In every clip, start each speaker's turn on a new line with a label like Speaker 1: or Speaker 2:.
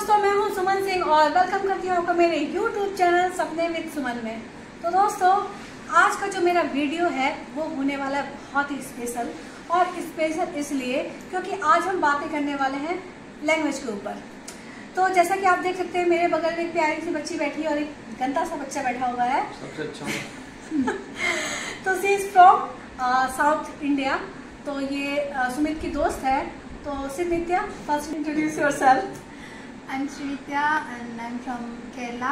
Speaker 1: दोस्तों, मैं हूं सुमन सिंह और वेलकम करती हूं आपका मेरे YouTube चैनल सपने विद सुमन में। तो दोस्तों, आज का जो मेरा वीडियो है वो होने वाला है बहुत ही स्पेशल, और स्पेशल इसलिए क्योंकि आज हम बातें करने वाले हैं लैंग्वेज के ऊपर। तो जैसा कि आप देख सकते हैं, मेरे बगल में एक प्यारी सी बच्ची बैठी है और एक गंदा सा बच्चा बैठा हुआ है।
Speaker 2: सबसे अच्छा
Speaker 1: तो she is from South India. तो ये सुमित की दोस्त है। तो Nitya, first introduce yourself.
Speaker 3: I'm Srinitya and I'm from Kerala.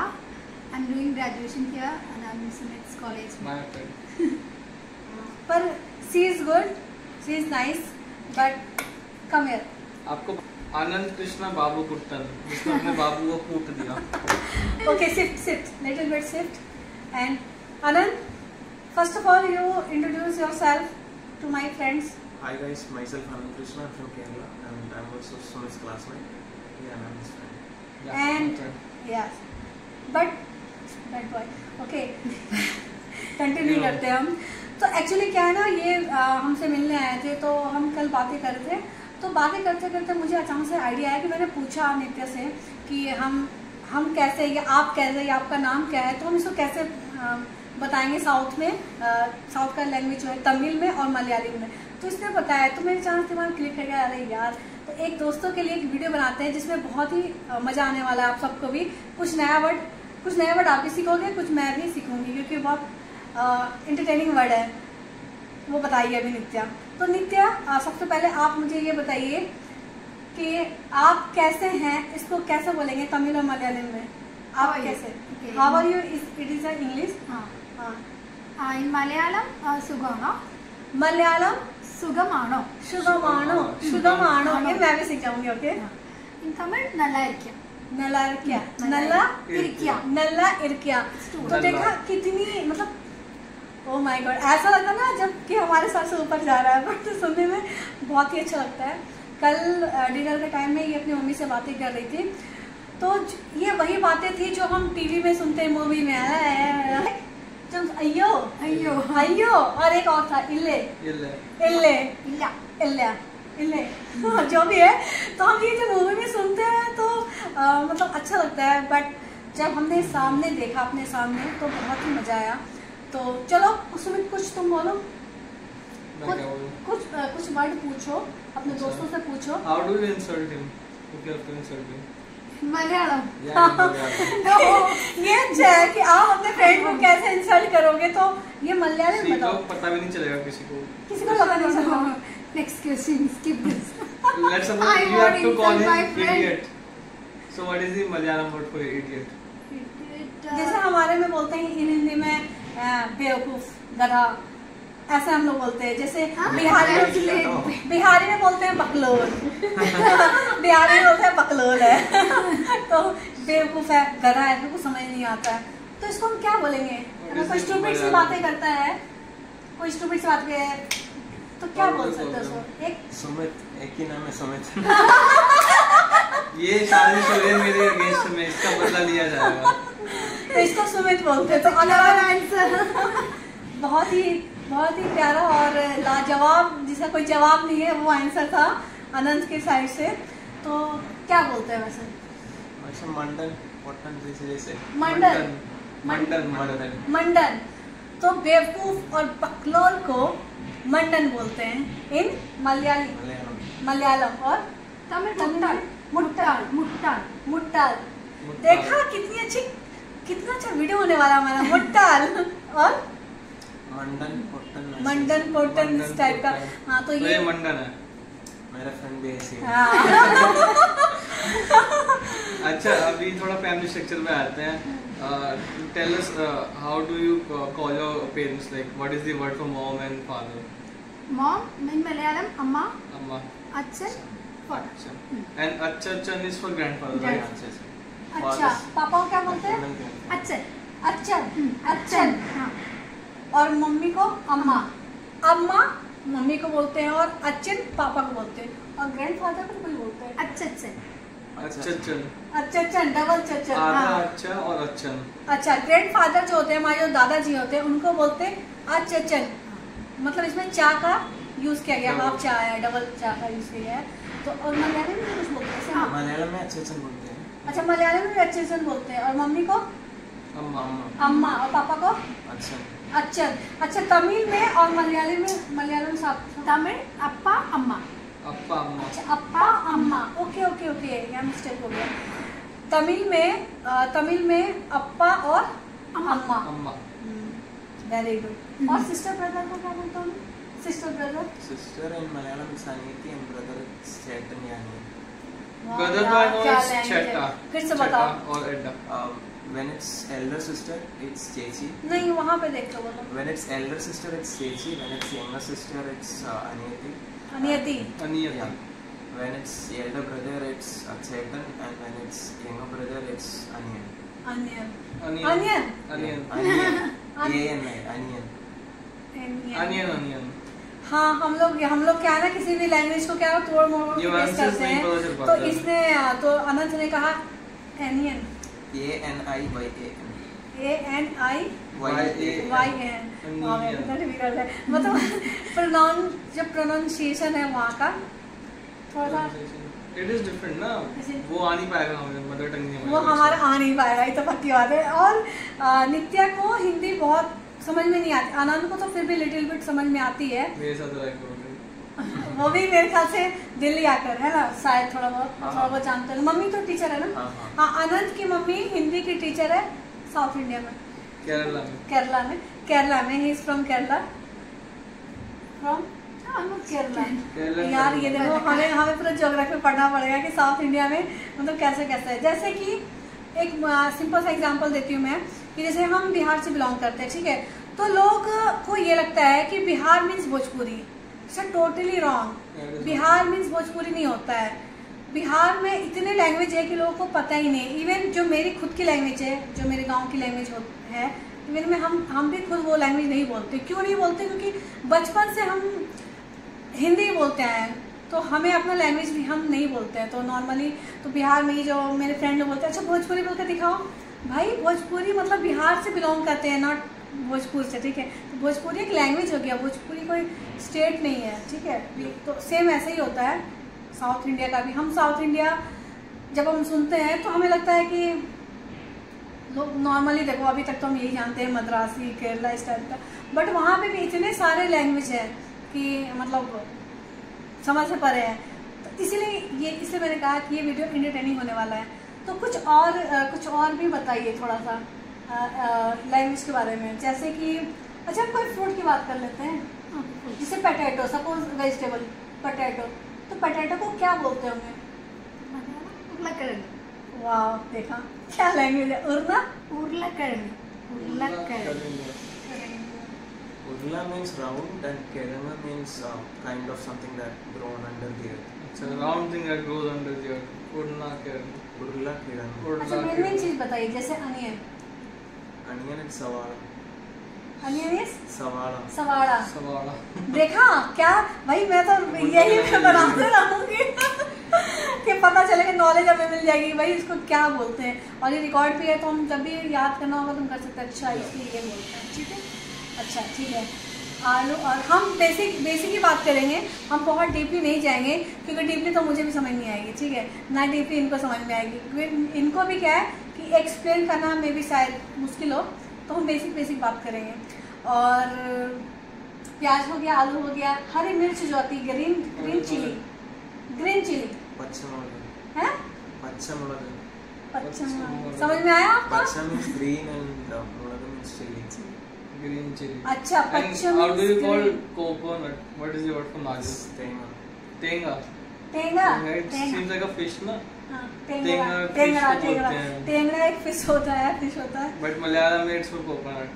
Speaker 3: I'm doing graduation here and I'm in Sumit's college.
Speaker 2: my friend.
Speaker 1: पर she is good, she is nice, but come here.
Speaker 2: आपको आनंद कृष्णा बाबू कुट्टन, जिसने अपने बाबू को कूट दिया।
Speaker 1: Okay, sit, little bit sit. And Anand, first of all, you introduce yourself to my friends.
Speaker 4: Hi guys, myself Anand Krishna, I'm from Kerala and I'm also Sumit's classmate. Yeah, I'm his friend.
Speaker 1: And yes, but bad boy. Okay, continue करते हैं हम। तो actually क्या है ना, ये हमसे मिलने आए थे, तो हम कल बातें कर रहे थे। तो बातें करते करते मुझे अचानक से आइडिया आया कि मैंने पूछा नित्या से कि हम कैसे, या आप कैसे, या आपका नाम क्या है, तो हम इसको कैसे बताएंगे साउथ में। साउथ का लैंग्वेज जो है तमिल में और मलयाली में। तो इसने बताया, तो मेरे चांस दिमाग क्लिक कर गया, अरे यार, तो एक दोस्तों के लिए एक वीडियो बनाते हैं जिसमें बहुत ही मजा आने वाला है आप सबको भी। कुछ नया वर्ड आप भी सीखोगे, कुछ मैं भी सीखूंगी, क्योंकि बहुत इंटरटेनिंग वर्ड है। वो बताइए अभी नित्या। तो नित्या, सबसे पहले आप मुझे ये बताइए कि आप कैसे हैं, इसको कैसे बोलेंगे तमिल और मलयालम में? आप कैसे? How are you? It is English.
Speaker 3: In Malayalam, Sugano.
Speaker 1: Malayalam
Speaker 3: Sugamano.
Speaker 1: शुगमाणो ये मैं भी सीख जाऊंगी। ओके।
Speaker 3: In Tamil, Nallarikya.
Speaker 1: नल्ला इरकिया। तो देखा कितनी, मतलब ओ माय गॉड, ऐसा लगता ना जब कि हमारे सर से ऊपर जा रहा है, बट तो सुनने में बहुत ही अच्छा लगता है। कल डिनर के टाइम में ये अपनी मम्मी से बातें कर रही थी, तो ये वही बातें थी जो हम टीवी में सुनते हैं, मूवी में। जब अयो और एक और था इल्ले, जो भी है। तो हम ये जो मूवी में सुनते हैं तो मतलब अच्छा लगता है, बट जब हमने सामने देखा अपने सामने तो बहुत ही मजा आया। तो चलो सुमित, कुछ तुम बोलो, कुछ वर्ड पूछो, अपने दोस्तों से पूछो।
Speaker 2: How do you insult him? If you have to insult him.
Speaker 3: Malayalam.
Speaker 1: तो ये अच्छा है कि आप अपने फ्रेंड को कैसे इंसल्ट करोगे, तो ये मलयालम बताओ।
Speaker 2: पता भी नहीं चलेगा किसी को
Speaker 1: पता नहीं चलेगा।
Speaker 3: Next question, skip this.
Speaker 2: Let's suppose
Speaker 3: I
Speaker 2: you have to
Speaker 3: want
Speaker 2: call
Speaker 3: insult my
Speaker 2: him
Speaker 3: friend.
Speaker 2: idiot. So what is the Malayalam word for idiot?
Speaker 1: जैसे हमारे में बोलते हैं हिंदी में बेवकूफ, गधा, ऐसे हम लोग बोलते हैं। जैसे बिहारी में बोलते हैं बकलोल। बिहारी में बोलते हैं बकलोल है। तो बेवकूफ है, गधा है, तो कुछ समझ नहीं आता है। तो इसको हम क्या बोलेंगे? अगर कोई स्टूपिड सी बातें करता है, कोई स्टूपिड सी बात है, तो क्या बोल सकते हैं उसको? एक
Speaker 4: सुमित, एक ही नाम है सुमित।
Speaker 2: ये शादी हो रही है मेरे अगेंस्ट में, इसका बदला लिया जाएगा।
Speaker 1: तो इसको सुमित बोलते हैं। तो अगर आंसर बहुत ही प्यारा और लाजवाब, जिसका कोई जवाब नहीं है, वो आंसर था आनंद के साइड से। तो क्या बोलते हैं वैसे?
Speaker 4: मंडन, पट्टन जैसे
Speaker 1: मंडन। तो बेवकूफ और बकलोल को मंडन बोलते हैं इन मलयालम। और
Speaker 3: Tamil,
Speaker 1: मुट्टाल। देखा कितना अच्छा वीडियो होने वाला हमारा। मुट्टाल और मंडन पोटन इस टाइप का। हाँ, तो ये
Speaker 2: मंडन है।
Speaker 4: मेरा फ्रेंड भी ऐसे
Speaker 1: हाँ।
Speaker 2: अच्छा, अभी थोड़ा फैमिली स्ट्रक्चर में आते हैं। Tell us how do you call your parents? Like what is the word for mom and father?
Speaker 3: Mom, in Malayalam, Amma. Achan,
Speaker 2: Achan. And Achan is for grandfather, right?
Speaker 1: अच्छा, पापा को क्या बोलते हैं? अच्छन। हाँ। और मम्मी को अम्मा मम्मी को बोलते हैं, और अच्छन पापा को बोलते हैं, और ग्रैंडफादर को कोई बोलते हैं अच्छन, डबल चचन।
Speaker 2: अच्छा और अच्छन।
Speaker 1: अच्छा, ग्रैंडफादर जो होते हैं, हमारे जो दादाजी होते हैं, उनको बोलते हैं अच्छन। मतलब इसमें चा का यूज किया गया, हाफ चा है, डबल चा का यूज किया गया है। तो और मलयालम में कुछ बोलते हैं?
Speaker 4: मलयालम में अच्छन बोलते हैं।
Speaker 1: अच्छा, मलयालम में भी अच्छन बोलते हैं। और मम्मी को
Speaker 2: अम्मा।
Speaker 1: अम्मा, और पापा को
Speaker 4: Achan.
Speaker 1: अच्छन। अच्छा, तमिल में और मलयालम साथ।
Speaker 3: तमिल अप्पा अम्मा।
Speaker 2: अप्पा अम्मा।
Speaker 1: अच्छा, अप्पा अम्मा। ओके ओके ओके, यहाँ मिस्टेक हो गया। तमिल में अप्पा और अम्मा।
Speaker 2: अम्मा।
Speaker 1: Very good. और सिस्टर ब्रदर को क्या बोलते हैं? Sister brother,
Speaker 4: Sister in Malayalam is Aniyati and brother is Chetan Yani.
Speaker 2: Brother तो आई नो
Speaker 1: क्या
Speaker 2: इट्स
Speaker 1: language
Speaker 2: चेटा।
Speaker 1: है? फिर से बताओ।
Speaker 2: और एड्डा।
Speaker 4: When it's elder sister, it's Chechi.
Speaker 1: नहीं, वहाँ पे देख लो बोलो।
Speaker 4: When it's elder sister, it's Chechi. When it's younger sister, it's Aniyati.
Speaker 1: अनियति।
Speaker 2: अनियति।
Speaker 4: Yeah. When it's elder brother, it's Chetan, and when it's younger brother, it's Aniyan.
Speaker 1: Onion.
Speaker 2: Onion.
Speaker 1: Onion.
Speaker 2: Onion.
Speaker 4: Aniyan.
Speaker 1: Aniyan.
Speaker 4: Aniyan.
Speaker 2: Onion. Onion.
Speaker 1: हाँ, हम लोग क्या है ना, किसी भी language को क्या तोड़ मोड़ के
Speaker 2: nuances
Speaker 1: पेश करते
Speaker 2: नहीं पता चल
Speaker 1: हैं।
Speaker 2: पाता
Speaker 1: तो
Speaker 2: है।
Speaker 1: इसने तो अनंत ने कहा एनियन।
Speaker 4: A-N-I-Y-A-N.
Speaker 1: ANIYN। मतलब प्रोनाउंसिएशन है वहाँ का थोड़ा सा,
Speaker 2: इट इज डिफरेंट ना, वो आ नहीं पाएगा हमारे मदर टंग में,
Speaker 1: वो हमारा आ नहीं पाएगा, ये तो पक्की बात है। और नित्या को हिंदी बहुत समझ में नहीं आती, आनंद को तो फिर भी लिटिल बिट समझ में आती है।
Speaker 2: मेरे साथ लाइक
Speaker 1: वो भी मेरे ख्याल से दिल्ली आकर है ना, शायद थोड़ा बहुत जानते हैं। मम्मी तो टीचर है ना। हाँ, आनंद की मम्मी हिंदी की टीचर है साउथ इंडिया में, केरला में। He is from Kerala. Kerala. यार ये देखो, हमें पूरा ज्योग्राफी पढ़ना पड़ेगा कि साउथ इंडिया में मतलब कैसे कैसे है। जैसे कि एक सिंपल सा एग्जांपल देती हूँ मैं, कि जैसे हम बिहार से बिलोंग करते हैं, ठीक है, तो लोग को ये लगता है कि Bihar means Bhojpuri. Totally wrong. Bihar means Bhojpuri नहीं होता है। बिहार में इतने लैंग्वेज है कि लोगों को पता ही नहीं। इवन जो मेरी खुद की लैंग्वेज है, जो मेरे गांव की लैंग्वेज है, इवन में हम भी खुद वो लैंग्वेज नहीं बोलते। क्यों नहीं बोलते? क्योंकि बचपन से हम हिंदी बोलते हैं, तो हमें अपना लैंग्वेज भी हम नहीं बोलते हैं। तो नॉर्मली तो बिहार में ही जो मेरे फ्रेंड लोग बोलते हैं, अच्छा भोजपुरी बोल के दिखाओ। भाई भोजपुरी मतलब बिहार से बिलोंग करते हैं, नॉट भोजपुर से, ठीक है। तो भोजपुरी एक लैंग्वेज हो गया, भोजपुरी कोई स्टेट नहीं है, ठीक है। तो सेम ऐसे ही होता है साउथ इंडिया का भी। हम साउथ इंडिया जब हम सुनते हैं तो हमें लगता है कि लोग नॉर्मली, देखो अभी तक तो हम यही जानते हैं मद्रासी, केरला इस टाइप का, बट वहाँ पे भी इतने सारे लैंग्वेज है कि मतलब समझ से परे है। तो इसलिए मैंने कहा कि ये वीडियो एंटरटेनिंग होने वाला है। तो कुछ और भी बताइए थोड़ा सा लैंग्वेज के बारे में। जैसे कि अच्छा, हम कोई फ्रूट की बात कर लेते हैं, जैसे पोटैटो, सपोज वेजिटेबल पोटैटो, तो पोटैटो को क्या बोलते होंगे? वाह, देखा क्या लैंग्वेज है। उर्लाकरण।
Speaker 4: Urla means round and Kerala means kind of something that grown under the earth.
Speaker 2: It's a round thing that grows under the earth. Urla Kiran.
Speaker 4: Urla Kiran.
Speaker 1: अच्छा, मेन चीज बताइए, जैसे onion.
Speaker 4: Onion is Savala.
Speaker 1: Onion is
Speaker 4: Savala.
Speaker 1: सवाड़ा। देखा क्या भाई, मैं तो यही बनाते रहूंगी कि पता चलेगा, नॉलेज हमें मिल जाएगी भाई इसको क्या बोलते हैं। और ये रिकॉर्ड भी है, तो हम जब भी याद करना होगा तुम कर सकते हैं। अच्छा, इसलिए ये बोलते हैं, ठीक है। अच्छा, ठीक है। आलू, और हम बेसिक ही बात करेंगे, हम बहुत डीपली नहीं जाएंगे, क्योंकि डीपली तो मुझे भी समझ नहीं आएगी, ठीक है ना, डीपली इनको समझ में आएगी, क्योंकि इनको भी क्या है कि एक्सप्लेन करना में भी शायद मुश्किल हो। तो हम बेसिक बात करेंगे। और प्याज हो गया, आलू हो गया, हरी मिर्च जो आती है, ग्रीन चिली
Speaker 4: Pachamulaga.
Speaker 1: है।
Speaker 4: Pachamulaga.
Speaker 1: समझ में आया आपको?
Speaker 4: Pacha means green and mulaga means chili.
Speaker 2: Green chili.
Speaker 1: अच्छा,
Speaker 2: And how do you call coconut? What is the word for nagas?
Speaker 4: Tenga.
Speaker 1: Tenga.
Speaker 2: It seems like a fish, na?
Speaker 1: हाँ,
Speaker 2: टेंगरा
Speaker 1: एक fish होता है।
Speaker 2: But Malayalam में it's for coconut.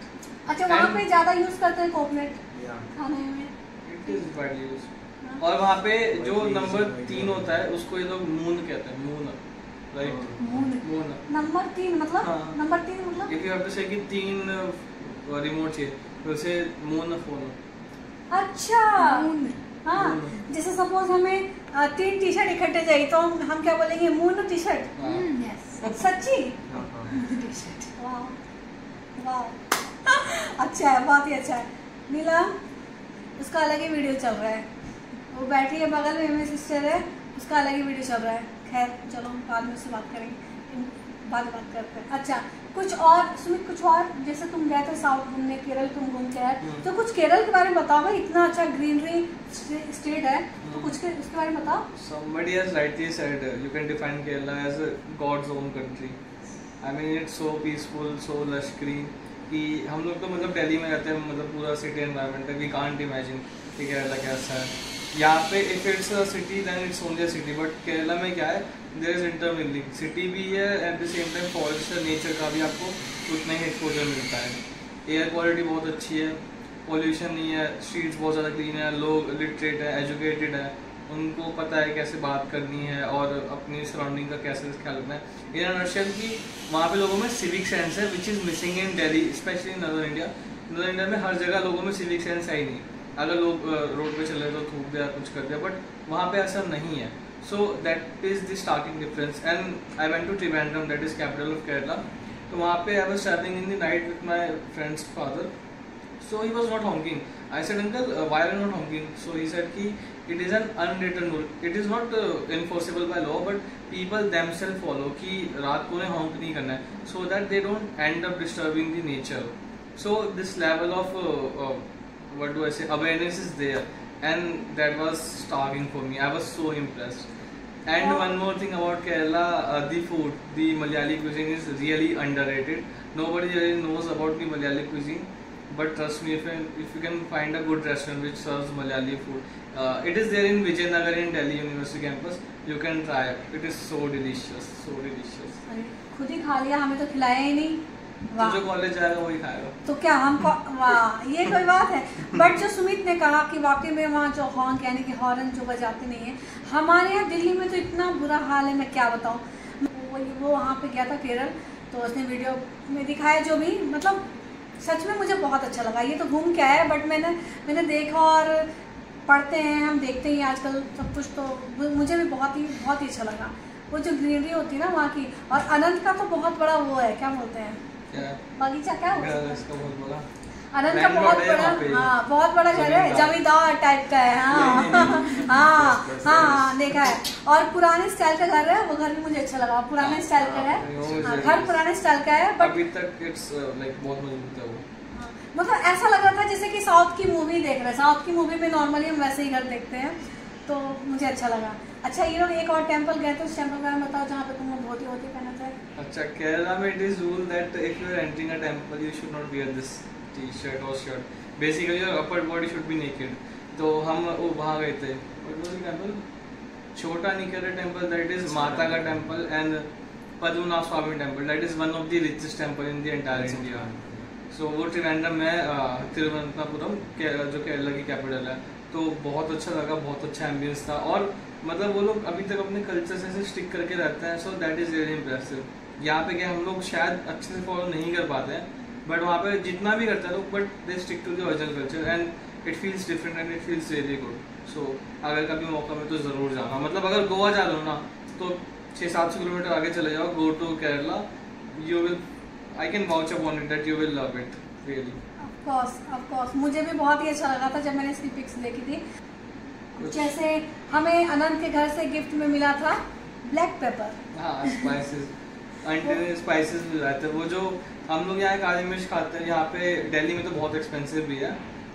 Speaker 1: अच्छा, वहाँ पे ज्यादा यूज करते हैं कोकोनट
Speaker 4: Yeah.
Speaker 1: खाने में।
Speaker 2: It is widely used. और वहाँ पे जो नंबर 3 होता है उसको ये लोग मून कहते हैं, मून, राइट? मून।
Speaker 1: नंबर 3 मतलब?
Speaker 2: हाँ।
Speaker 1: नंबर 3 मतलब?
Speaker 2: If you have to say कि 3 रिमोट चाहिए तो उसे मून फोन।
Speaker 1: अच्छा, हाँ, जैसे सपोज हमें 3 टी शर्ट इकट्ठे चाहिए, तो हम क्या बोलेंगे? Moon T shirt. सच्ची? वाह, अच्छा है, बहुत ही अच्छा है। नीलम, उसका अलग ही वीडियो चल रहा है, वो बैठी है बगल में, मेरी सिस्टर है, उसका अलग ही वीडियो चल रहा है। खैर चलो, हम बाद में उससे बात करेंगे। बात करते हैं। अच्छा, कुछ और सुमित, कुछ और, जैसे तुम गए थे साउथ घूमने, केरल तुम घूम के आए, तो कुछ केरल के बारे में बताओ भाई, इतना अच्छा ग्रीनरी स्टेट है, तो कुछ उसके बारे में बताओ।
Speaker 2: Somebody has rightly said you can define Kerala as a God's own country. I mean it's so peaceful, so lush green कि हम लोग तो मतलब दिल्ली में रहते हैं, मतलब पूरा सिटी एनवायरनमेंट है, वी कांट इमेजिन कि केरला कैसा है। यहाँ पे if it's a city then it's only a city, but Kerala में क्या है, देयर इज इंटरमिंगलिंग, सिटी भी है at the same time forest, nature का भी आपको उतना ही एक्सपोजर मिलता है। एयर क्वालिटी बहुत अच्छी है, पोल्यूशन नहीं है, स्ट्रीट्स बहुत ज़्यादा क्लीन है, लोग लिटरेट है, एजुकेटेड है, उनको पता है कैसे बात करनी है और अपनी सराउंडिंग का कैसे ख्याल रखना है। इन नर्शल की वहाँ पे लोगों में सिविक सेंस है which is missing in Delhi, specially in northern India. Northern India में हर जगह लोगों में सिविक सेंस है ही नहीं, अगर लोग रोड पे चले तो थूक दिया, कुछ कर दिया, बट वहाँ पे ऐसा नहीं है। So that is the starting difference. And I went to Trivandrum, that is capital of Kerala. तो वहाँ पे I was travelling in the night with my friend's father, so he was not honking. I said, uncle, why are you not honking? So he said ki it is an unwritten rule, it is not enforceable by law, but people themselves follow कि रात को उन्हें honk नहीं करना है, so that they don't end up disturbing the nature. So this level of what do I say, awareness is there, and that was starving for me. I was so impressed. And one more thing about Kerala, the food, the Malayali cuisine is really underrated. Nobody really knows about the Malayali cuisine. But trust me, if you can find a good restaurant which serves Malayali food, it is there in Vijayanagar in Delhi University campus. You can try it. It is so delicious, so delicious.
Speaker 1: खुद ही खा लिया, हमें तो खिलाया ही नहीं।
Speaker 2: वाह। जो college जाएगा वही खाएगा।
Speaker 1: तो क्या हम वाह, ये कोई बात है। बट जो सुमित ने कहा कि वाकई में वहाँ जो हॉर्न यानी कि हॉर्न जो बजाते नहीं है, हमारे यहाँ दिल्ली में तो इतना बुरा हाल है, मैं क्या बताऊँ। वो वहाँ पे गया था केरल, तो उसने वीडियो में दिखाया जो भी, मतलब सच में मुझे बहुत अच्छा लगा। ये तो घूम के आया, बट मैंने देखा, और पढ़ते हैं हम, देखते हैं आजकल सब कुछ, तो मुझे भी बहुत ही अच्छा लगा। वो जो ग्रीनरी होती है ना वहाँ की, और अनंत का तो बहुत बड़ा वो है, क्या बोलते हैं, बगीचा, क्या होता है
Speaker 2: इसका बहुत बड़ा,
Speaker 1: अनंत का बहुत बड़ा, हाँ बहुत बड़ा घर है, जमींदार टाइप का है। हाँ हाँ हाँ, देखा है। और पुराने स्टाइल का घर है, वो घर भी मुझे अच्छा लगा, पुराने स्टाइल का है, घर पुराने स्टाइल का है, बट
Speaker 2: अभी तक इट्स लाइक बहुत मजबूत है वो।
Speaker 1: मतलब ऐसा लग रहा था जैसे कि साउथ की मूवी देख रहे हैं। साउथ की मूवी में नॉर्मली हम वैसे ही घर देखते हैं, तो मुझे अच्छा लगा। अच्छा, ये लोग एक और टेम्पल गए थे, उस टेम्पल का नाम बताओ जहाँ पे तुम धोती पहना था।
Speaker 2: अच्छा, केरला में it is rule that if you are entering a temple you should not wear this T-shirt और shirt, basically your upper body should be naked. तो हम वहाँ गए थे, टेम्पल छोटा निकेरा टेम्पल, दैट इज माता का temple, and Padmanabha Swami temple, that is one of the richest temple in the entire India. So वो त्रिवेंद्रम में, तिरुवनंतपुरम जो केरला की कैपिटल है। तो बहुत अच्छा लगा, बहुत अच्छा एम्बियंस था, और मतलब वो लोग अभी तक अपने कल्चर से स्टिक करके रहते हैं। So that is really impressive. यहाँ पे क्या हम लोग शायद अच्छे से फॉलो नहीं कर पाते हैं, बट वहाँ पे जितना भी करते हैं लोग, but they stick to the original culture, and it feels different and it feels really good. So अगर कभी मौका मिले तो ज़रूर जाना। मतलब अगर गोवा जा रहे हो ना, तो 600-700 किलोमीटर आगे चले जाओ, go to Kerala, you will, I can vouch upon it that you will love it really.
Speaker 1: Of course मुझे भी बहुत ही अच्छा लगा था जब मैंने इसकी पिक्स देखी थी। जैसे हमें अनंत के घर से गिफ्ट में मिला था ब्लैक पेपर,
Speaker 2: हाँ स्पाइसेस, अंडर स्पाइसेस मिल जाते हैं। वो जो हम लोग यहाँ काली मिर्च खाते हैं, यहाँ पे दिल्ली में तो बहुत एक्सपेंसिव भी है।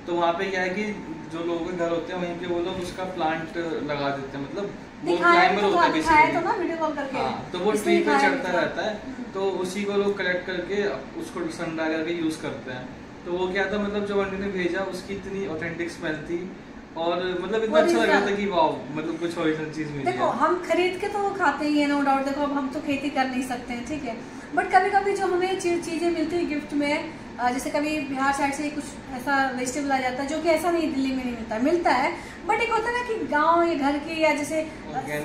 Speaker 2: तो वहाँ पे क्या है कि जो लोगों के घर होते हैं वहीं पे वो लोग उसका प्लांट लगा देते हैं, मतलब वो क्लाइंबर होता है बेसिकली,
Speaker 1: ना वीडियो कॉल करके।
Speaker 2: हाँ, तो वो ट्री पे चढ़ता रहता है, तो उसी को लोग कलेक्ट करके उसको सन ड्राई करके यूज करते हैं। तो वो क्या था, मतलब जो आंटी ने भेजा उसकी इतनी ऑथेंटिक स्मेल थी, और मतलब इतना अच्छा लग रहा था कि वाओ, मतलब कुछ ओरिजिनल चीज मिली।
Speaker 1: देखो हम खरीद के तो खाते ही है, नो डाउट। देखो अब हम तो खेती कर नहीं सकते हैं, ठीक है, बट कभी कभी जो हमें चीजें मिलती है गिफ्ट में, जैसे कभी बिहार साइड से कुछ ऐसा वेजिटेबल आ जाता है जो कि ऐसा नहीं दिल्ली में नहीं मिलता है, बट एक होता है ना कि गांव या घर की, या जैसे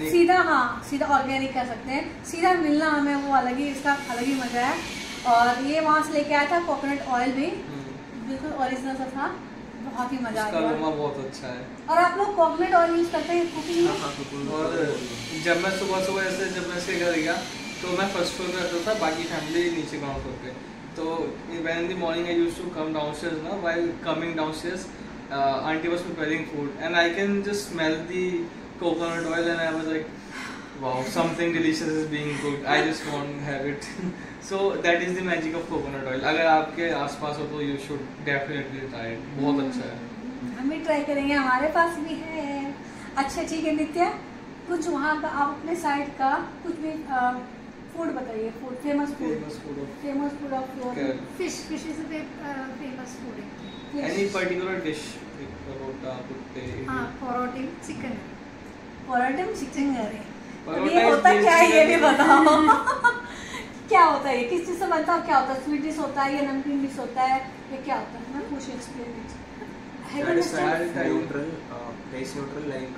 Speaker 1: सीधा, हाँ सीधा ऑर्गेनिक कर सकते हैं, सीधा मिलना हमें वो अलग ही, इसका अलग ही मजा है। और ये वहाँ से लेके आया था कोकोनट ऑयल भी, बिल्कुल ओरिजिनल सा था, बहुत ही मजा आया।
Speaker 2: बहुत अच्छा है।
Speaker 1: और आप लोग कोकोनट ऑयल यूज करते हैं कुकिंग में?
Speaker 2: और जब मैं सुबह ऐसे जब मैं इसके घर गया तो मैं फर्स्ट फ्लोर पे रहता था, बाकी फैमिली नीचे ग्राउंड फ्लोर पे। तो when in the morning I used to come downstairs ना, while coming downstairs aunty was preparing food and I can just smell the coconut oil and I was like wow, something delicious is being cooked. I just want to have it. So that is the magic of coconut oil. अगर आपके आसपास हो तो you should definitely try it. बहुत अच्छा है.
Speaker 1: हम भी ट्राई करेंगे, हमारे पास भी है. अच्छा ठीक है नित्या, कुछ वहाँ का आप अपने साइड का कुछ भी फूड बताइए. Food famous food of your.
Speaker 3: Fish is a famous food.
Speaker 2: Any particular dish? Parotta, पुट्टे.
Speaker 3: हाँ, परोठे, चिकन.
Speaker 1: पराठे में चिकन करी.
Speaker 2: परोटा
Speaker 1: ये होता
Speaker 2: is
Speaker 1: क्या है ये भी
Speaker 2: basically-
Speaker 1: बताओ. क्या होता है ये, किस चीज़ से बनता है, क्या होता है, स्वीट डिश होता है या नमकीन डिश होता है, ये क्या होता है? मैं पूछ explain
Speaker 4: That is neutral, taste neutral like.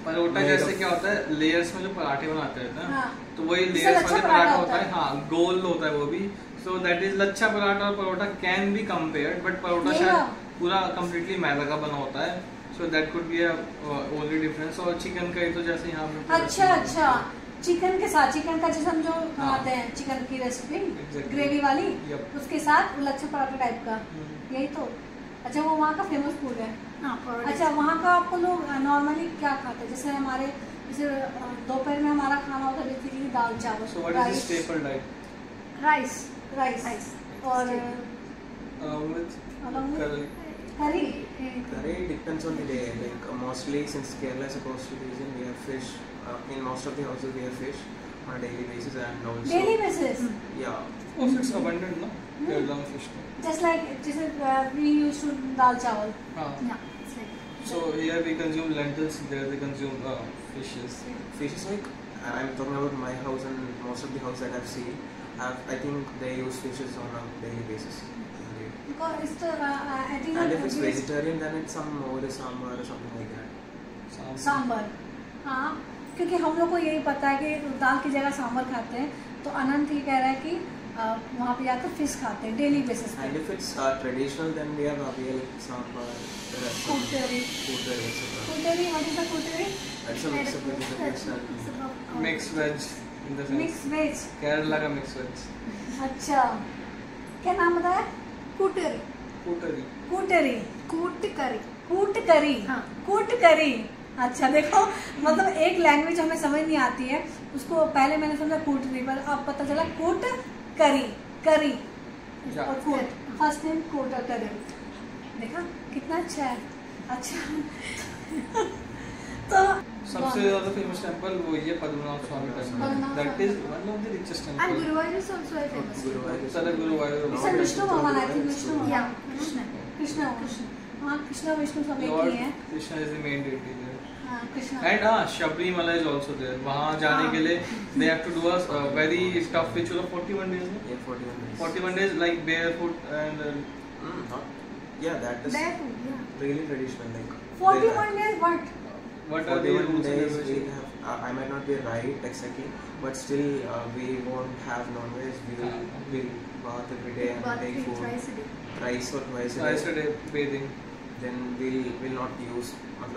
Speaker 2: Parotta जैसे क्या होता है, लेयर्स में जो पराठे बनाते हैं ना,
Speaker 1: हाँ.
Speaker 2: तो वही
Speaker 1: जिससे
Speaker 2: लेयर्स
Speaker 1: लच्छा
Speaker 2: वाले
Speaker 1: पराठा
Speaker 2: पराठा
Speaker 1: होता
Speaker 2: होता है.
Speaker 1: है.
Speaker 2: हाँ, गोल होता है वो भी. So that is lachha paratha और parotta can be compared, but parotta
Speaker 1: ये
Speaker 2: शायद
Speaker 1: ना.
Speaker 2: पूरा कम्प्लीटली मैदा का बना होता है. So that could be only difference. और चिकन का ही तो जैसे यहाँ पे
Speaker 1: अच्छा चिकन के साथ, चिकन का जैसे हम जो बनाते हैं चिकन की रेसिपी
Speaker 2: Exactly.
Speaker 1: ग्रेवी वाली,
Speaker 2: Yep.
Speaker 1: उसके साथ लच्छा पराठा टाइप का, यही तो. अच्छा वो वहाँ का फेमस फूड है.
Speaker 3: हाँ, परोठे.
Speaker 1: अच्छा वहाँ का आपको लोग नॉर्मली क्या खाते हैं? जैसे हमारे जैसे दोपहर में हमारा खाना होता है बेसिकली दाल चावल,
Speaker 2: So what is the staple diet?
Speaker 3: Rice.
Speaker 1: Rice और
Speaker 2: With
Speaker 1: along with
Speaker 2: curry.
Speaker 1: करी.
Speaker 4: Curry depends on the day. Like mostly since Kerala is a coastal region, we have fish. In most of the houses, we have fish on a daily basis, and also.
Speaker 1: Daily basis.
Speaker 4: Yeah.
Speaker 2: Of course, it's abundant, no? Kerala में fish.
Speaker 1: Just like जैसे we use to दाल चावल.
Speaker 2: हाँ.
Speaker 3: Yeah, it's like.
Speaker 2: So here we consume lentils. There they consume fishes.
Speaker 4: Fish is like, I'm talking about my house and most of the houses that I've seen. I think they use fishes on a daily basis.
Speaker 1: Because it's I think
Speaker 4: And if it's vegetarian, then it's some more sambar or something like that.
Speaker 1: Sambar. हाँ क्योंकि हम लोग को यही पता है कि दाल की जगह सांबर खाते हैं, तो अनंत ये कह रहा है कि वहाँ पे जाकर फिश खाते हैं डेली बेसिस पे.
Speaker 4: And if it's traditional, then we have avial, sambar,
Speaker 1: Kuteri.
Speaker 4: etc.
Speaker 1: Kuteri, what is the Kuteri?
Speaker 4: That's a mix of vegetables and
Speaker 2: Mixed veg in the sense.
Speaker 1: Mix veg.
Speaker 2: Kerala का mixed veg.
Speaker 1: अच्छा क्या नाम बताया?
Speaker 3: Kuteri.
Speaker 2: Putari.
Speaker 1: Kuteri.
Speaker 3: Koot curry.
Speaker 1: कूट करी.
Speaker 3: हाँ.
Speaker 1: कूट करी. अच्छा देखो मतलब एक लैंग्वेज हमें समझ नहीं आती है, उसको पहले मैंने समझा कूटरी, पर अब पता चला कूट करी. करी
Speaker 2: Yeah.
Speaker 1: और कूट फर्स्ट नेम कूट और करी. देखा कितना अच्छा है. अच्छा तो
Speaker 2: सबसे ज़्यादा फेमस टेंपल वो ये Padmanabha Swami temple.
Speaker 1: Padmanabha
Speaker 2: That
Speaker 1: Swami.
Speaker 2: is one of the richest
Speaker 3: And
Speaker 2: temple.
Speaker 3: Guruvayur is also a famous.
Speaker 4: Guruvayur.
Speaker 2: सारे गुरुवायूर.
Speaker 1: It's a विष्णु भगवान, I think विष्णु भगवान.
Speaker 3: Yeah, Krishna.
Speaker 1: कृष्ण. हाँ कृष्ण विष्णु सब एक
Speaker 2: Lord
Speaker 1: ही है.
Speaker 2: Krishna is the main deity there.
Speaker 1: हाँ Krishna.
Speaker 2: And Shabrimala is also there. वहाँ जाने के लिए they have to do a very tough ritual of 41 days. No?
Speaker 4: Yeah, 41 days.
Speaker 2: 41 days like barefoot and
Speaker 4: Yeah, that is
Speaker 3: That food, yeah.
Speaker 4: really traditional. Like
Speaker 1: 41 days what?
Speaker 2: what are the
Speaker 4: 41
Speaker 2: rules and
Speaker 4: days we
Speaker 2: regulations?
Speaker 4: have. I might not be right exactly, but still we won't have non-veg. We'll bath every day and
Speaker 3: But
Speaker 4: take
Speaker 3: we
Speaker 4: food
Speaker 3: twice a day.
Speaker 4: thrice or twice a
Speaker 2: Twice a
Speaker 4: day.
Speaker 2: day bathing.
Speaker 4: Then we'll not use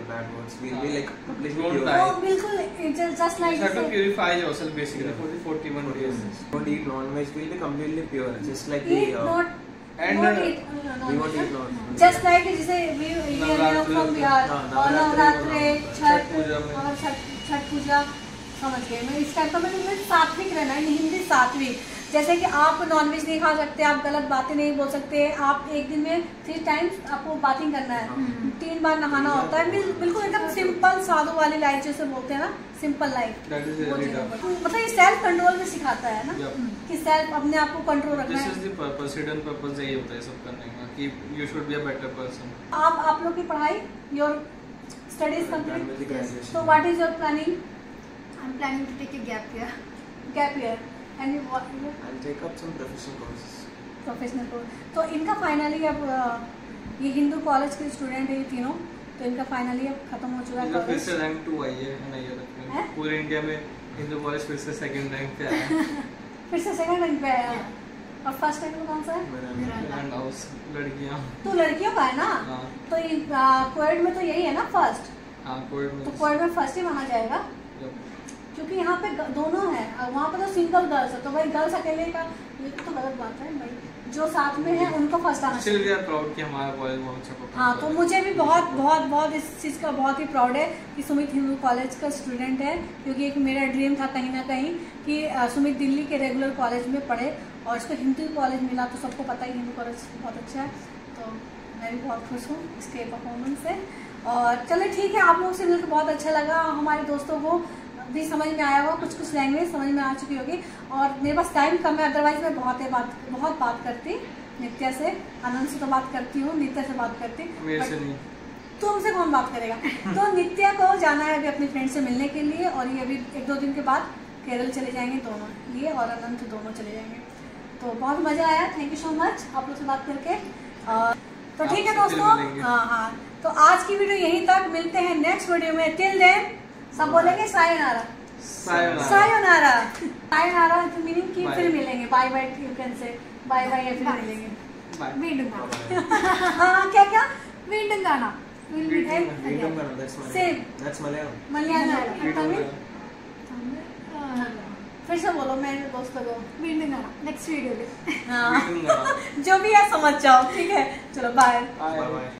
Speaker 4: bad words. We'll be like completely
Speaker 2: Don't
Speaker 4: pure.
Speaker 2: lie.
Speaker 1: Oh बिल्कुल just like
Speaker 2: You have to
Speaker 1: this.
Speaker 2: purify yourself basically for the 41 days.
Speaker 4: Don't eat non-veg. We'll be completely pure, just like
Speaker 1: Eat
Speaker 4: the.
Speaker 1: not
Speaker 2: And
Speaker 1: not eat. No,
Speaker 4: we won't
Speaker 1: no.
Speaker 4: eat non-veg.
Speaker 1: Just like जैसे we are from Bihar
Speaker 4: हाँ,
Speaker 1: और नवरात्रे
Speaker 4: नवरात्रि,
Speaker 1: छठ
Speaker 2: पूजा में.
Speaker 1: और छठ पूजा समझ गए मैं. इस type का मतलब सात्विक रहना है, हिंदी सात्विक. जैसे कि आप नॉनवेज नहीं खा सकते, आप गलत बातें नहीं बोल सकते, आप एक दिन में 3 टाइम्स आपको बाथिंग करना है, 3 बार नहाना होता है. बिल्कुल एकदम सिंपल साधु वाली लाइफ जैसे बोलते हैं ना, simple life.
Speaker 2: That is really tough.
Speaker 1: मतलब ये सेल्फ कंट्रोल में सिखाता है ना,
Speaker 2: Yup.
Speaker 1: कि सेल्फ अपने आप को कंट्रोल रखना
Speaker 2: This
Speaker 1: है.
Speaker 2: is the purpose, hidden purpose यही होता है सब करने का कि you should be a better person.
Speaker 1: आप लोग की पढ़ाई, your studies
Speaker 4: Done with the
Speaker 1: complete.
Speaker 4: graduation.
Speaker 1: So what is your planning?
Speaker 3: I'm planning to take a gap year.
Speaker 1: Gap year and what
Speaker 4: I'll take up some professional courses.
Speaker 1: Professional course. तो इनका finally अब ये Hindu college के student है ये तीनों, तो इनका फाइनली अब खत्म हो चुका है
Speaker 2: मतलब फिर
Speaker 1: कॉलेज.
Speaker 2: से रैंक 2 आई है ना ये रखने
Speaker 1: हैं?
Speaker 2: पूरे इंडिया में हिंदू कॉलेज फिर से सेकंड रैंक पे आया.
Speaker 1: फिर से सेकंड रैंक पे आया. और फर्स्ट रैंक कौन सा है?
Speaker 3: मेरा
Speaker 2: एंड हाउस लड़कियां.
Speaker 1: तो लड़कियों का है ना.
Speaker 2: हाँ.
Speaker 1: तो कोएड में तो यही है ना फर्स्ट.
Speaker 2: हाँ कोविड में.
Speaker 1: तो कोएड में फर्स्ट ही माना जाएगा क्योंकि यहाँ पे दोनों है. वहाँ पे तो सिंगल गर्ल्स है, तो भाई गर्ल्स अकेले का ये तो गलत बात है भाई. जो साथ में है उनको फर्स्ट आना
Speaker 2: Still
Speaker 1: चाहिए।
Speaker 2: we are proud कि हमारा कॉलेज बहुत अच्छा परफॉर्म
Speaker 1: हाँ, तो मुझे भी बहुत बहुत बहुत इस चीज़ का बहुत ही प्राउड है कि सुमित हिंदू कॉलेज का स्टूडेंट है, क्योंकि एक मेरा ड्रीम था कहीं ना कहीं कि सुमित दिल्ली के रेगुलर कॉलेज में पढ़े और उसको हिंदू कॉलेज मिला। तो सबको पता ही हिंदू कॉलेज बहुत अच्छा है, तो मैं भी बहुत खुश हूँ इसके परफॉर्मेंस से। और चलो ठीक है, आप लोगों से मिलकर बहुत अच्छा लगा। हमारे दोस्तों को भी समझ में आया होगा, कुछ लैंग्वेज समझ में आ चुकी होगी। और मेरे पास टाइम कम है, अदरवाइज मैं बहुत बात करती नित्या से, आनंद से तो बात करती हूँ, नित्या से बात करती।
Speaker 2: मेरे से नहीं,
Speaker 1: तुमसे कौन बात करेगा। तो नित्या को जाना है अभी अपनी फ्रेंड से मिलने के लिए, और ये अभी 1-2 दिन के बाद केरल चले जाएंगे दोनों, ये और अनंत दोनों चले जाएंगे। तो बहुत मजा आया, थैंक यू सो मच आप लोग से बात करके। तो ठीक है दोस्तों, हाँ, तो आज की वीडियो यहीं तक, मिलते हैं नेक्स्ट वीडियो में। टिल देन सब बोलेंगे सायोनारा, सायोनारा, सायोनारा मीनिंग की फिर मिलेंगे, bye bye, you can say bye bye, या फिर मिलेंगे
Speaker 3: വീണ്ടും കാണാം
Speaker 1: हाँ, क्या
Speaker 3: വീണ്ടും കാണാം
Speaker 1: same
Speaker 4: That's Malayalam.
Speaker 1: Malayalam Tamil, फिर से बोलो मेरे दोस्तों को।
Speaker 3: വീണ്ടും കാണാം നെക്സ്റ്റ് വീഡിയോയിൽ
Speaker 1: हाँ, जो भी है समझ जाओ, ठीक है, चलो बाय।
Speaker 2: Bye.